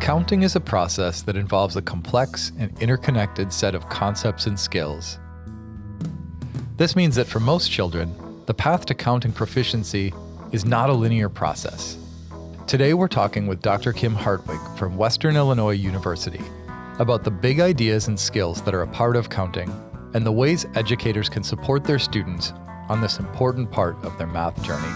Counting is a process that involves a complex and interconnected set of concepts and skills. This means that for most children, the path to counting proficiency is not a linear process. Today we're talking with Dr. Kim Hartweg from Western Illinois University about the big ideas and skills that are a part of counting and the ways educators can support their students on this important part of their math journey.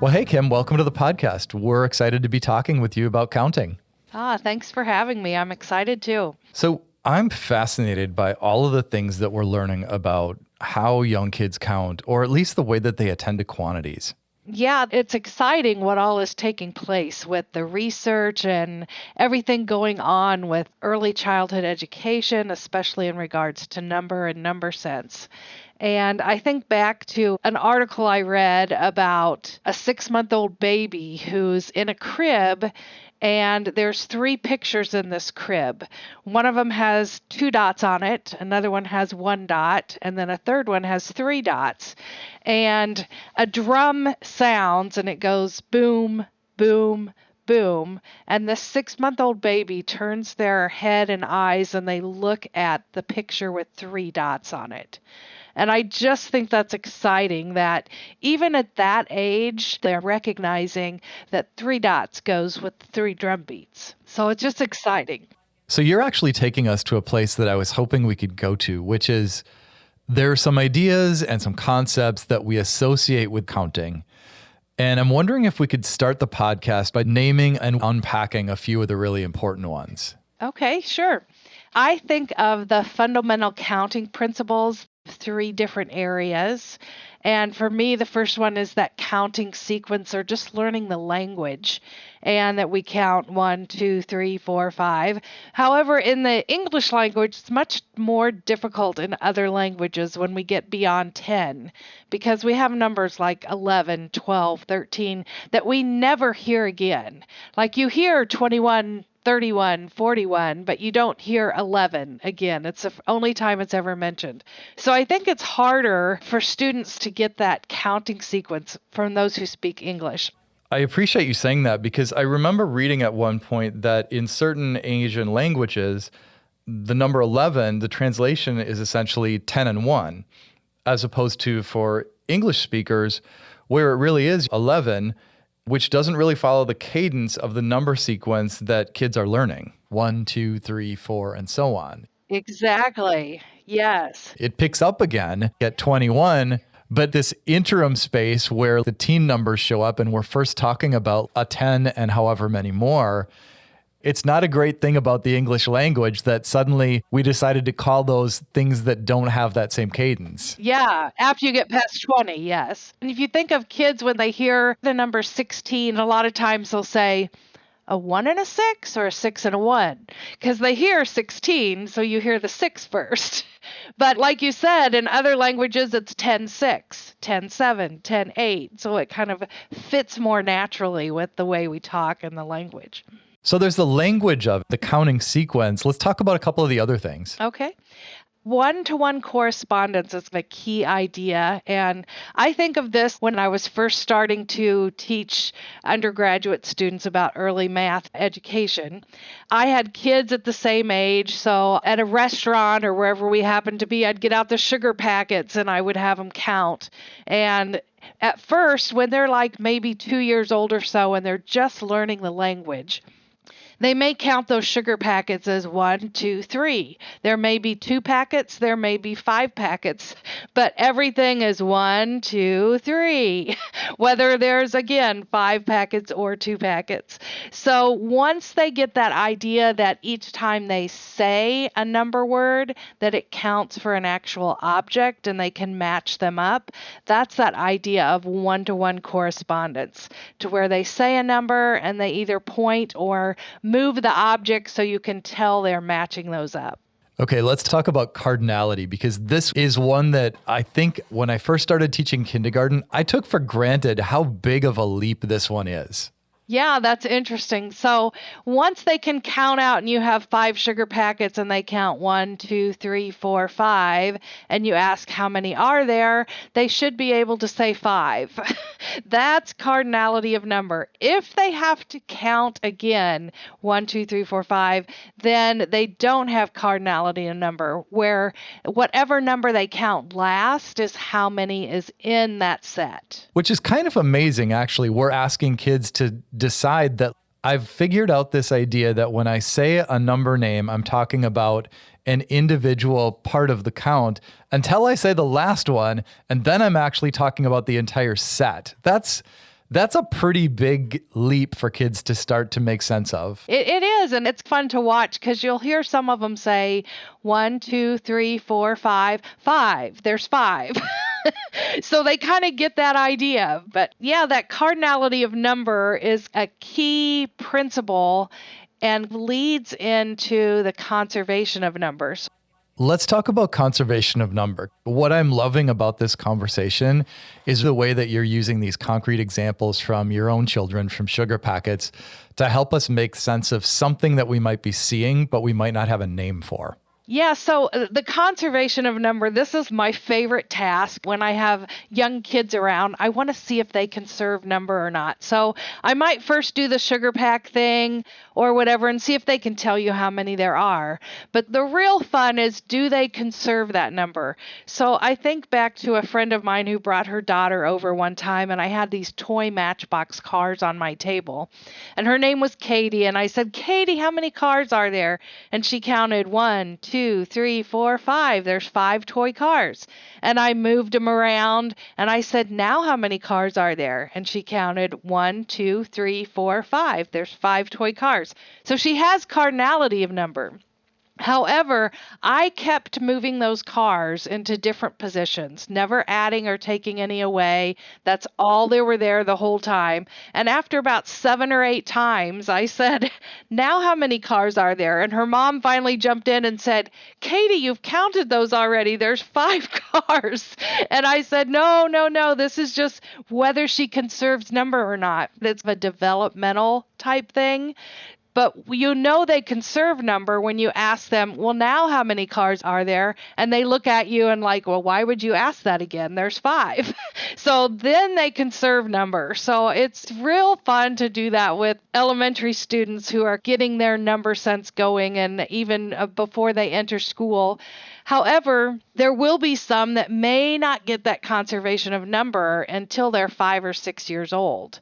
Well, hey, Kim, welcome to the podcast. We're excited to be talking with you about counting. Thanks for having me. I'm excited too. So I'm fascinated by all of the things that we're learning about how young kids count, or at least the way that they attend to quantities. Yeah, it's exciting what all is taking place with the research and everything going on with early childhood education, especially in regards to number and number sense. And I think back to an article I read about a 6-month-old baby who's in a crib, and there's 3 pictures in this crib. One of them has 2 dots on it, another one has 1 dot, and then a third one has 3 dots. And a drum sounds, and it goes boom, boom, boom. And this 6-month-old baby turns their head and eyes, and they look at the picture with 3 dots on it. And I just think that's exciting that even at that age, they're recognizing that 3 dots goes with 3 drum beats. So it's just exciting. So you're actually taking us to a place that I was hoping we could go to, which is there are some ideas and some concepts that we associate with counting. And I'm wondering if we could start the podcast by naming and unpacking a few of the really important ones. Okay, sure. I think of the fundamental counting principles, 3 different areas. And for me, the first one is that counting sequence, or just learning the language, and that we count 1, 2, 3, 4, 5. However, in the English language, it's much more difficult in other languages when we get beyond 10, because we have numbers like 11, 12, 13 that we never hear again. Like you hear 21, 31, 41, but you don't hear 11 again. It's the only time it's ever mentioned. So I think it's harder for students to get that counting sequence from those who speak English. I appreciate you saying that because I remember reading at one point that in certain Asian languages, the number 11, the translation is essentially 10 and 1, as opposed to for English speakers, where it really is 11, which doesn't really follow the cadence of the number sequence that kids are learning. 1, 2, 3, 4, and so on. Exactly. Yes. It picks up again at 21, but this interim space where the teen numbers show up and we're first talking about a 10 and however many more, it's not a great thing about the English language that suddenly we decided to call those things that don't have that same cadence. Yeah, after you get past 20, yes. And if you think of kids when they hear the number 16, a lot of times they'll say a 1 and a 6 or a 6 and a 1, because they hear 16, so you hear the 6 first. But like you said, in other languages, it's 10-6, 10-7, 10-8. So it kind of fits more naturally with the way we talk in the language. So there's the language of the counting sequence. Let's talk about a couple of the other things. Okay. 1-to-1 correspondence is the key idea. And I think of this when I was first starting to teach undergraduate students about early math education. I had kids at the same age. So at a restaurant or wherever we happened to be, I'd get out the sugar packets and I would have them count. And at first, when they're like maybe 2 years old or so and they're just learning the language, they may count those sugar packets as 1, 2, 3. There may be 2 packets, there may be 5 packets, but everything is 1, 2, 3, whether there's, again, 5 packets or 2 packets. So once they get that idea that each time they say a number word, that it counts for an actual object and they can match them up, that's that idea of 1-to-1 correspondence, to where they say a number and they either point or move the object so you can tell they're matching those up. Okay, let's talk about cardinality, because this is one that I think when I first started teaching kindergarten, I took for granted how big of a leap this one is. Yeah, that's interesting. So once they can count out and you have 5 sugar packets and they count 1, 2, 3, 4, 5, and you ask how many are there, they should be able to say 5. That's cardinality of number. If they have to count again, 1, 2, 3, 4, 5, then they don't have cardinality of number, where whatever number they count last is how many is in that set. Which is kind of amazing, actually. We're asking kids to decide that I've figured out this idea that when I say a number name, I'm talking about an individual part of the count until I say the last one, and then I'm actually talking about the entire set. That's a pretty big leap for kids to start to make sense of. It is, and it's fun to watch because you'll hear some of them say 1, 2, 3, 4, 5, 5. There's 5. So they kind of get that idea. But yeah, that cardinality of number is a key principle and leads into the conservation of numbers. Let's talk about conservation of number. What I'm loving about this conversation is the way that you're using these concrete examples from your own children, from sugar packets, to help us make sense of something that we might be seeing, but we might not have a name for. Yeah, so the conservation of number, this is my favorite task when I have young kids around. I want to see if they conserve number or not. So I might first do the sugar pack thing or whatever and see if they can tell you how many there are. But the real fun is, do they conserve that number? So I think back to a friend of mine who brought her daughter over one time, and I had these toy Matchbox cars on my table. And her name was Katie, and I said, "Katie, how many cars are there?" And she counted 1, 2, 3, 4, 5. There's 5 toy cars. And I moved them around and I said, "Now how many cars are there?" And she counted 1, 2, 3, 4, 5. There's 5 toy cars. So she has cardinality of number. However, I kept moving those cars into different positions, never adding or taking any away. That's all they were there the whole time. And after about 7 or 8 times, I said, "Now how many cars are there?" And her mom finally jumped in and said, "Katie, you've counted those already. There's 5 cars." And I said, No. This is just whether she conserves number or not. It's a developmental type thing. But you know they conserve number when you ask them, "Well, now how many cars are there?" And they look at you and like, "Well, why would you ask that again? There's 5." So then they conserve number. So it's real fun to do that with elementary students who are getting their number sense going, and even before they enter school. However, there will be some that may not get that conservation of number until they're 5 or 6 years old.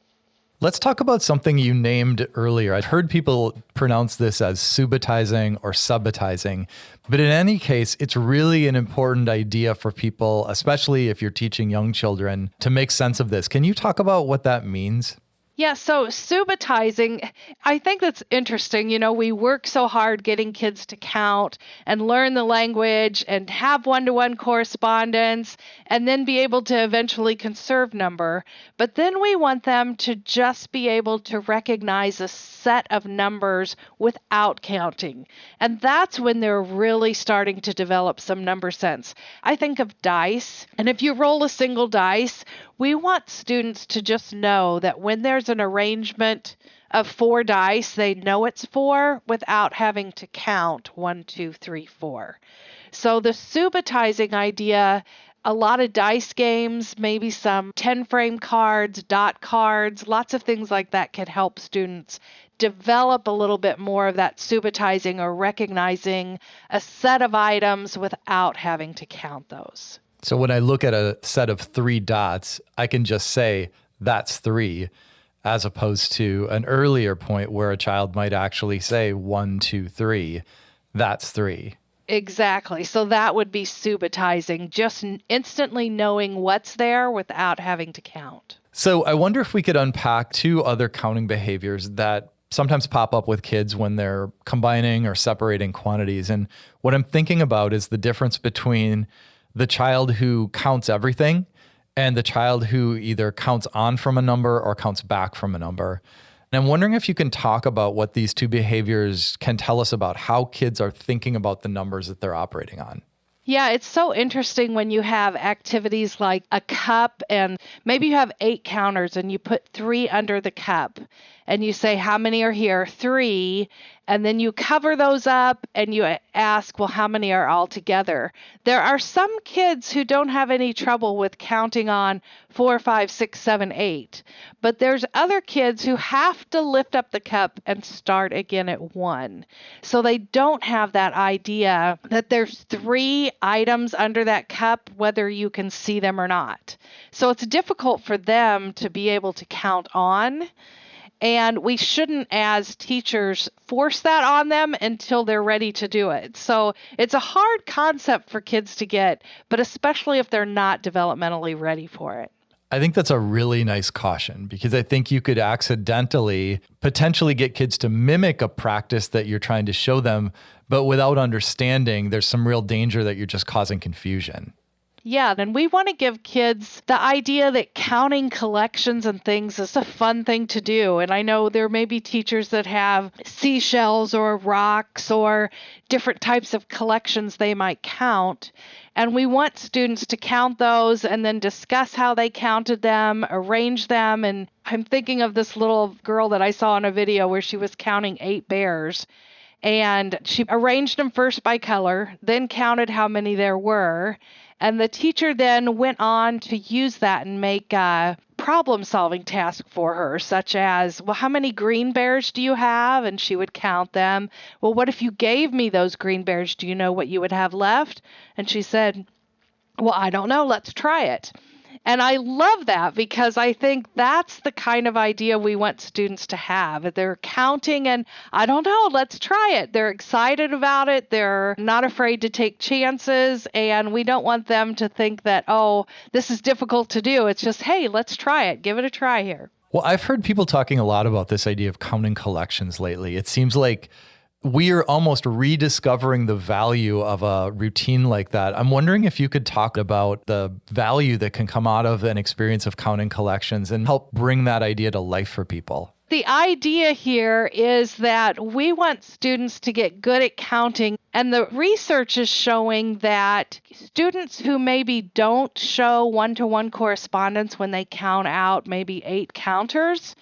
Let's talk about something you named earlier. I've heard people pronounce this as subitizing or subitizing, but in any case, it's really an important idea for people, especially if you're teaching young children, to make sense of this. Can you talk about what that means? Yeah, so subitizing, I think that's interesting. We work so hard getting kids to count and learn the language and have one-to-one correspondence and then be able to eventually conserve number. But then we want them to just be able to recognize a set of numbers without counting. And that's when they're really starting to develop some number sense. I think of dice, and if you roll a single dice, we want students to just know that when there's an arrangement of 4 dice, they know it's 4 without having to count 1, 2, 3, 4. So the subitizing idea, a lot of dice games, maybe some 10-frame cards, dot cards, lots of things like that can help students develop a little bit more of that subitizing or recognizing a set of items without having to count those. So when I look at a set of 3 dots, I can just say, "That's 3, as opposed to an earlier point where a child might actually say 1, 2, 3, that's 3. Exactly. So that would be subitizing, just instantly knowing what's there without having to count. So I wonder if we could unpack 2 other counting behaviors that sometimes pop up with kids when they're combining or separating quantities. And what I'm thinking about is the difference between the child who counts everything and the child who either counts on from a number or counts back from a number. And I'm wondering if you can talk about what these 2 behaviors can tell us about how kids are thinking about the numbers that they're operating on. Yeah, it's so interesting when you have activities like a cup and maybe you have 8 counters and you put 3 under the cup and you say, how many are here? 3. And then you cover those up and you ask, well, how many are all together? There are some kids who don't have any trouble with counting on 4, 5, 6, 7, 8. But there's other kids who have to lift up the cup and start again at 1. So they don't have that idea that there's 3 items under that cup, whether you can see them or not. So it's difficult for them to be able to count on. And we shouldn't, as teachers, force that on them until they're ready to do it. So it's a hard concept for kids to get, but especially if they're not developmentally ready for it. I think that's a really nice caution, because I think you could accidentally potentially get kids to mimic a practice that you're trying to show them, but without understanding, there's some real danger that you're just causing confusion. Yeah, and we want to give kids the idea that counting collections and things is a fun thing to do. And I know there may be teachers that have seashells or rocks or different types of collections they might count. And we want students to count those and then discuss how they counted them, arrange them. And I'm thinking of this little girl that I saw in a video where she was counting 8 bears. And she arranged them first by color, then counted how many there were. And the teacher then went on to use that and make a problem-solving task for her, such as, well, how many green bears do you have? And she would count them. Well, what if you gave me those green bears? Do you know what you would have left? And she said, well, I don't know. Let's try it. And I love that because I think that's the kind of idea we want students to have. They're counting and I don't know, let's try it. They're excited about it. They're not afraid to take chances. And we don't want them to think that, oh, this is difficult to do. It's just, hey, let's try it. Give it a try here. Well, I've heard people talking a lot about this idea of counting collections lately. It seems like we are almost rediscovering the value of a routine like that. I'm wondering if you could talk about the value that can come out of an experience of counting collections and help bring that idea to life for people. The idea here is that we want students to get good at counting, and the research is showing that students who maybe don't show one-to-one correspondence when they count out maybe 8 counters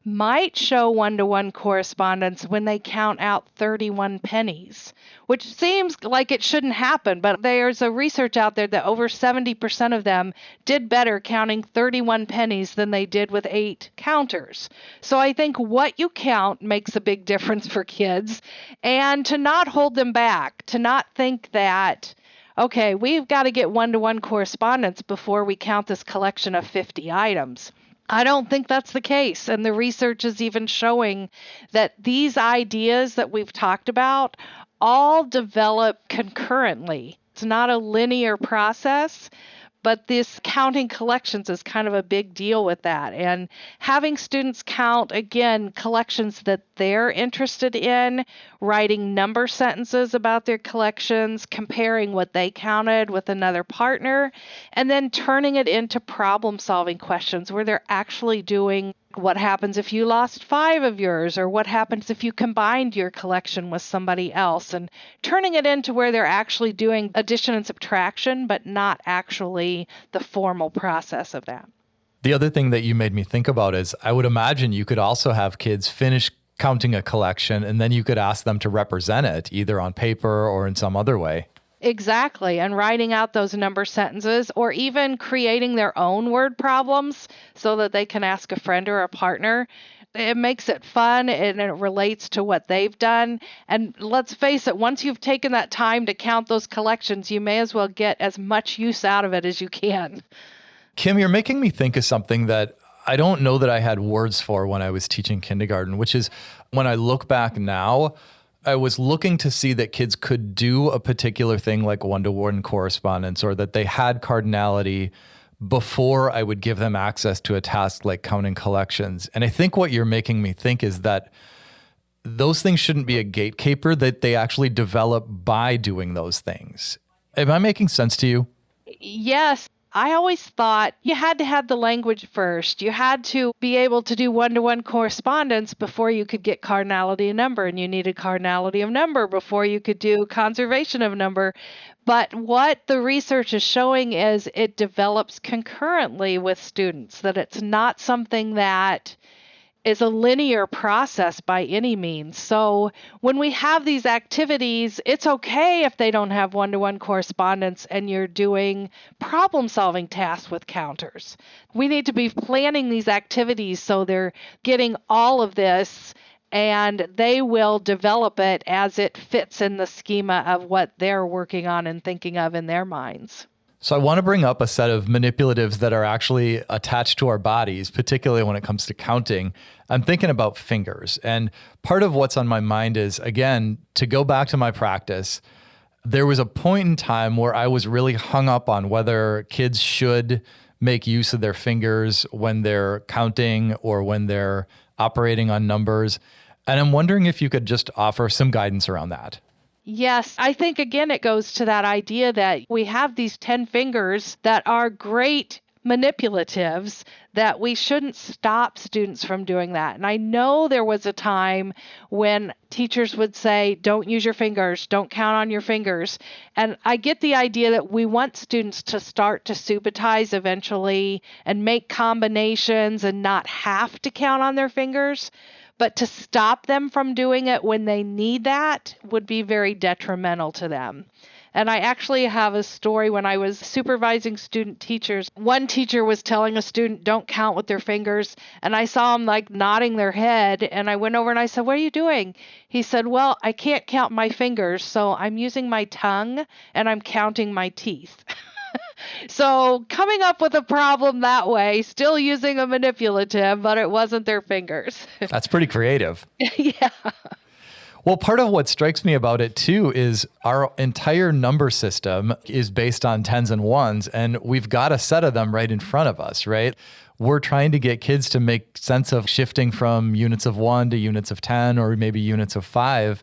might show one-to-one correspondence when they count out 31 pennies, which seems like it shouldn't happen, but there's a research out there that over 70% of them did better counting 31 pennies than they did with 8 counters. So I think what you count makes a big difference for kids, and to not hold them back, to not think that, okay, we've got to get one-to-one correspondence before we count this collection of 50 items. I don't think that's the case. And the research is even showing that these ideas that we've talked about all develop concurrently. It's not a linear process, but this counting collections is kind of a big deal with that. And having students count, again, collections that they're interested in, writing number sentences about their collections, comparing what they counted with another partner, and then turning it into problem-solving questions where they're actually doing what happens if you lost 5 of yours, or what happens if you combined your collection with somebody else, and turning it into where they're actually doing addition and subtraction, but not actually the formal process of that. The other thing that you made me think about is I would imagine you could also have kids finish counting a collection and then you could ask them to represent it either on paper or in some other way. Exactly. And writing out those number sentences, or even creating their own word problems so that they can ask a friend or a partner. It makes it fun and it relates to what they've done. And let's face it, once you've taken that time to count those collections, you may as well get as much use out of it as you can. Kim, you're making me think of something that I don't know that I had words for when I was teaching kindergarten, which is when I look back now, I was looking to see that kids could do a particular thing like one-to-one correspondence, or that they had cardinality before I would give them access to a task like counting collections. And I think what you're making me think is that those things shouldn't be a gatekeeper, that they actually develop by doing those things. Am I making sense to you? Yes. I always thought you had to have the language first. You had to be able to do one-to-one correspondence before you could get cardinality of number, and you needed cardinality of number before you could do conservation of number. But what the research is showing is it develops concurrently with students, that it's not something that is a linear process by any means. So when we have these activities, it's okay if they don't have one-to-one correspondence and you're doing problem-solving tasks with counters. We need to be planning these activities so they're getting all of this, and they will develop it as it fits in the schema of what they're working on and thinking of in their minds. So I want to bring up a set of manipulatives that are actually attached to our bodies, particularly when it comes to counting. I'm thinking about fingers. And part of what's on my mind is, again, to go back to my practice, there was a point in time where I was really hung up on whether kids should make use of their fingers when they're counting or when they're operating on numbers. And I'm wondering if you could just offer some guidance around that. Yes, I think, again, it goes to that idea that we have these 10 fingers that are great manipulatives, that we shouldn't stop students from doing that. And I know there was a time when teachers would say, don't use your fingers, don't count on your fingers. And I get the idea that we want students to start to subitize eventually and make combinations and not have to count on their fingers. But to stop them from doing it when they need that would be very detrimental to them. And I actually have a story when I was supervising student teachers. One teacher was telling a student, don't count with their fingers. And I saw them like nodding their head. And I went over and I said, what are you doing? He said, well, I can't count my fingers, so I'm using my tongue and I'm counting my teeth. So coming up with a problem that way, still using a manipulative, but it wasn't their fingers. That's pretty creative. Yeah. Well, part of what strikes me about it too is our entire number system is based on tens and ones, and we've got a set of them right in front of us, right? We're trying to get kids to make sense of shifting from units of 1 to units of 10 or maybe units of 5.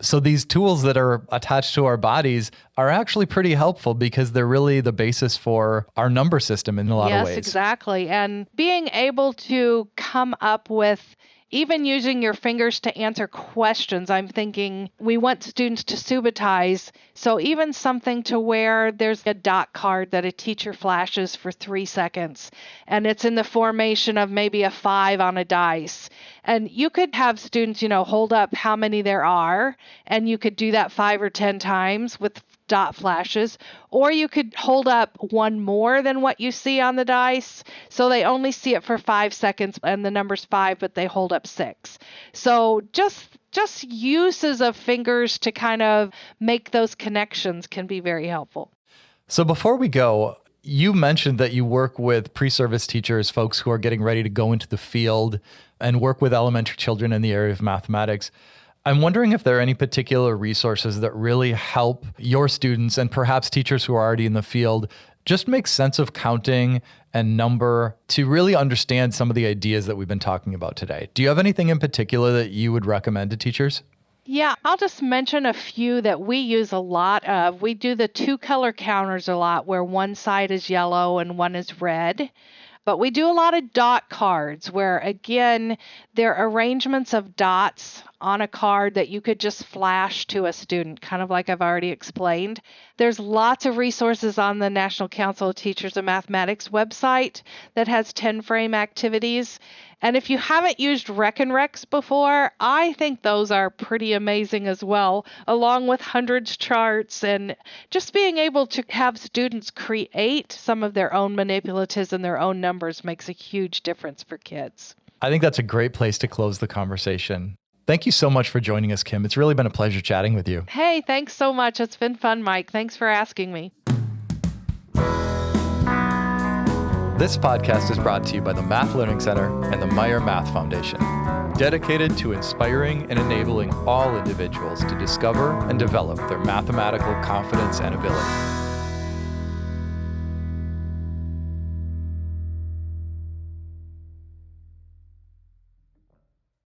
So these tools that are attached to our bodies are actually pretty helpful because they're really the basis for our number system in a lot of ways. Yes, exactly. And being able to come up with even using your fingers to answer questions, I'm thinking we want students to subitize. So even something to where there's a dot card that a teacher flashes for 3 seconds, and it's in the formation of maybe a 5 on a dice. And you could have students, hold up how many there are, and you could do that 5 or 10 times with dot flashes, or you could hold up one more than what you see on the dice. So they only see it for 5 seconds and the number's 5, but they hold up 6. So just uses of fingers to kind of make those connections can be very helpful. So before we go, you mentioned that you work with pre-service teachers, folks who are getting ready to go into the field and work with elementary children in the area of mathematics. I'm wondering if there are any particular resources that really help your students and perhaps teachers who are already in the field just make sense of counting and number to really understand some of the ideas that we've been talking about today. Do you have anything in particular that you would recommend to teachers? Yeah, I'll just mention a few that we use a lot of. We do the 2-color counters a lot where one side is yellow and one is red. But we do a lot of dot cards where, again, they're arrangements of dots on a card that you could just flash to a student, kind of like I've already explained. There's lots of resources on the National Council of Teachers of Mathematics website that has 10-frame activities. And if you haven't used Reckon-Recs before, I think those are pretty amazing as well, along with hundreds charts and just being able to have students create some of their own manipulatives and their own numbers makes a huge difference for kids. I think that's a great place to close the conversation. Thank you so much for joining us, Kim. It's really been a pleasure chatting with you. Hey, thanks so much. It's been fun, Mike. Thanks for asking me. This podcast is brought to you by the Math Learning Center and the Meyer Math Foundation, dedicated to inspiring and enabling all individuals to discover and develop their mathematical confidence and ability.